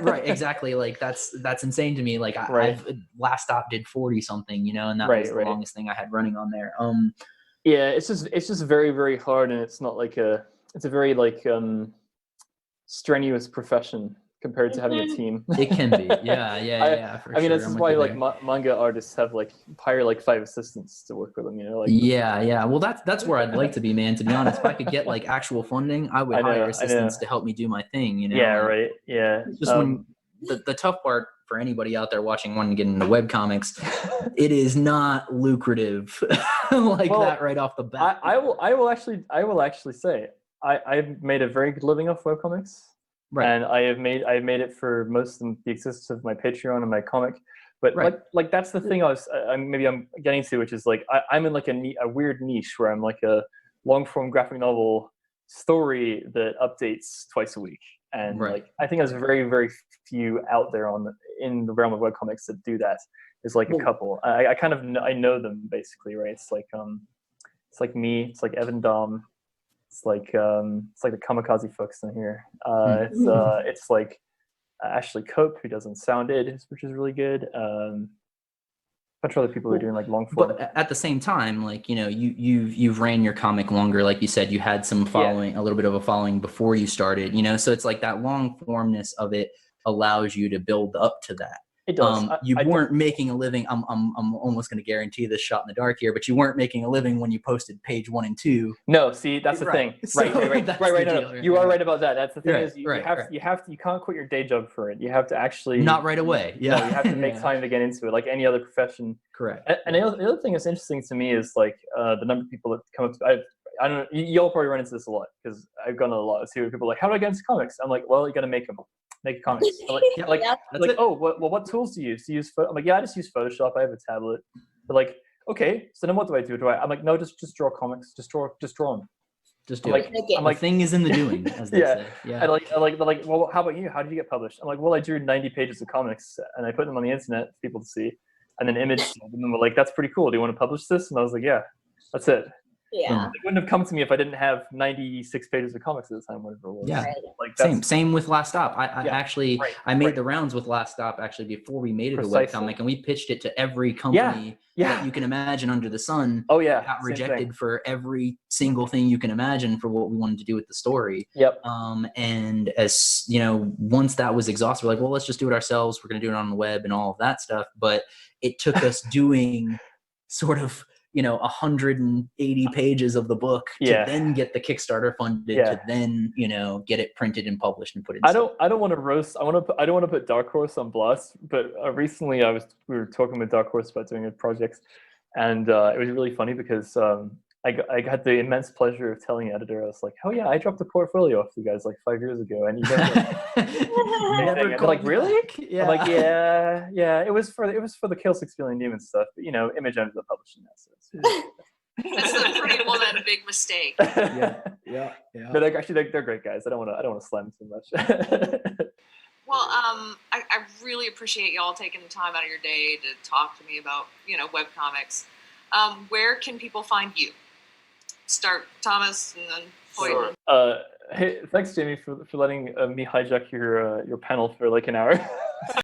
right, exactly. Like that's insane to me. Like I've last stop did 40 something, you know, and that was the longest thing I had running on there. It's just very, very hard, and it's not like it's a very like strenuous profession compared to having a team. It can be. Yeah. I mean, this is why like manga artists have like hire like 5 assistants to work with them, you know? Like Well, that's where I'd like to be, man, to be honest. If I could get like actual funding, I would hire assistants to help me do my thing, you know? Yeah, right. Yeah. Just when the tough part for anybody out there watching wanting to get into webcomics, it is not lucrative that right off the bat. I will actually say I've made a very good living off webcomics. Right. And I've made it for most of the existence of my Patreon and my comic, but like that's the thing I'm getting to, which is like I'm in like a weird niche where I'm like a long form graphic novel story that updates twice a week, and Right. like I think there's very, very few out there in the realm of webcomics that do that. There's like a couple. I kind of I know them basically, right? It's like me, it's like Evan Dom, it's like the Kamikaze folks in here. It's like Ashley Cope, who does Unsounded, which is really good. A bunch of other people who are doing like long form. But at the same time, like, you know, you've ran your comic longer. Like you said, you had some following, a little bit of a following before you started, you know, so it's like that long formness of it allows you to build up to that. It does. You weren't making a living. I'm almost going to guarantee this shot in the dark here, but you weren't making a living when you posted page 1 and 2. No, see, that's the thing. Right. No. You are right about that. That's the thing is you can't quit your day job for it. You have to actually not right away. Yeah, no, you have to make time to get into it, like any other profession. Correct. And the other thing that's interesting to me is like the number of people that come up to. I don't know. You'll probably run into this a lot because I've gone to a lot of people like, how do I get into comics? I'm like, well, you got to make them. Make comics. Oh, what tools do you use? I'm like, yeah, I just use Photoshop. I have a tablet. They're like, okay, so then what do I do? I'm like, no, just draw comics. Just draw them. Just do it. I'm like, thing is in the doing, as they say. Yeah. And they're like, well, how about you? How did you get published? I'm like, well, I drew 90 pages of comics and I put them on the internet for people to see, and then imaged them. And then we're like, that's pretty cool. Do you want to publish this? And I was like, yeah, that's it. Yeah. It wouldn't have come to me if I didn't have 96 pages of comics at the time, whatever it was. Yeah. Right. Like same with Last Stop. I made the rounds with Last Stop actually before we made it a webcomic, and we pitched it to every company that you can imagine under the sun. Oh yeah. Got rejected for every single thing you can imagine for what we wanted to do with the story. Yep. And as you know, once that was exhausted, we're like, well, let's just do it ourselves. We're gonna do it on the web and all of that stuff. But it took us doing sort of 180 pages of the book to then get the Kickstarter funded, to then get it printed and published and put it. I don't want to roast. I don't want to put Dark Horse on blast. But recently, we were talking with Dark Horse about doing a project, and it was really funny because I had the immense pleasure of telling the editor, I was like, oh yeah, I dropped a portfolio off you guys like 5 years ago, and you guys were like, really? Yeah. I'm like, yeah. It was for the Kill 6 Billion Demons stuff, but Image ended up publishing that. So that's a pretty big mistake. Yeah. But they're great guys. I don't want to slam too much. Well, I really appreciate y'all taking the time out of your day to talk to me about webcomics. Where can people find you? Start Thomas and then Hoyt. Sure. Hey, thanks, Jamie, for letting me hijack your panel for like an hour.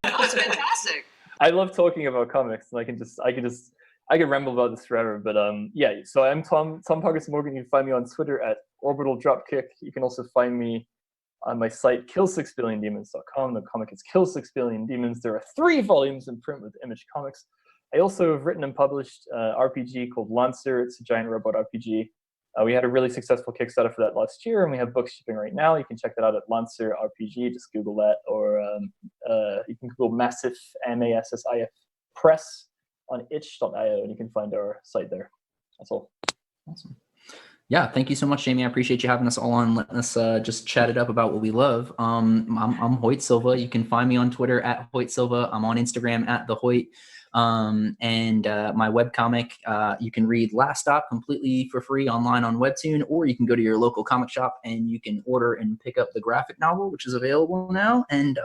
That was fantastic. I love talking about comics, and I can ramble about this forever. But so I'm Tom Poggers Morgan. You can find me on Twitter at Orbital Dropkick. You can also find me on my site kill6billiondemons.com. The comic is Kill 6 Billion Demons. There are 3 volumes in print with Image Comics. I also have written and published an RPG called Lancer. It's a giant robot RPG. We had a really successful Kickstarter for that last year, and we have books shipping right now. You can check that out at Lancer RPG. Just Google that, or you can Google Massif, MASSIF Press on itch.io, and you can find our site there. That's all. Awesome. Yeah, thank you so much, Jamie. I appreciate you having us all on, letting us just chat it up about what we love. I'm Hoyt Silva. You can find me on Twitter at Hoyt Silva. I'm on Instagram at the Hoyt. And my webcomic, you can read Last Stop completely for free online on Webtoon, or you can go to your local comic shop and you can order and pick up the graphic novel, which is available now, and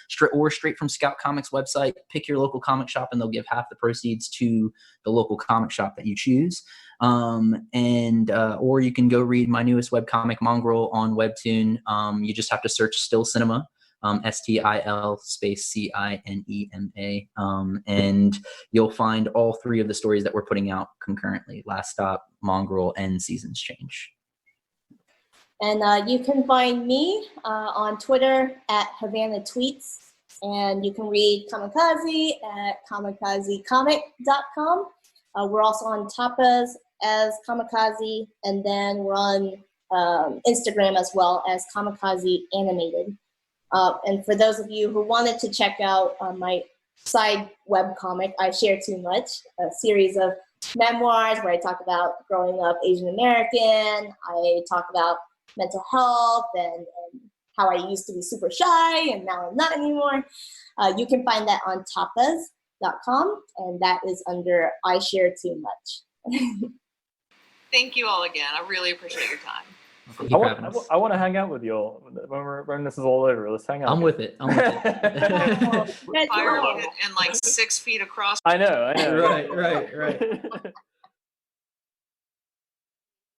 straight from Scout Comics website. Pick your local comic shop and they'll give half the proceeds to the local comic shop that you choose. Or you can go read my newest webcomic, Mongrel, on Webtoon. You just have to search Still Cinema. STIL space CINEMA, and you'll find all 3 of the stories that we're putting out concurrently: Last Stop, Mongrel, and Seasons Change. And you can find me on Twitter at Havana Tweets, and you can read Kamikaze at kamikazecomic.com. We're also on Tapas as Kamikaze, and then we're on Instagram as well as Kamikaze Animated. And for those of you who wanted to check out my side webcomic, I Share Too Much, a series of memoirs where I talk about growing up Asian American. I talk about mental health and how I used to be super shy and now I'm not anymore. You can find that on tapas.com, and that is under I Share Too Much. Thank you all again. I really appreciate your time. Thank you for having us. I want to hang out with y'all when this is all over. Let's hang out. I'm with it. I'm with it. That's Fire cool. and like 6 feet across. I know. Right.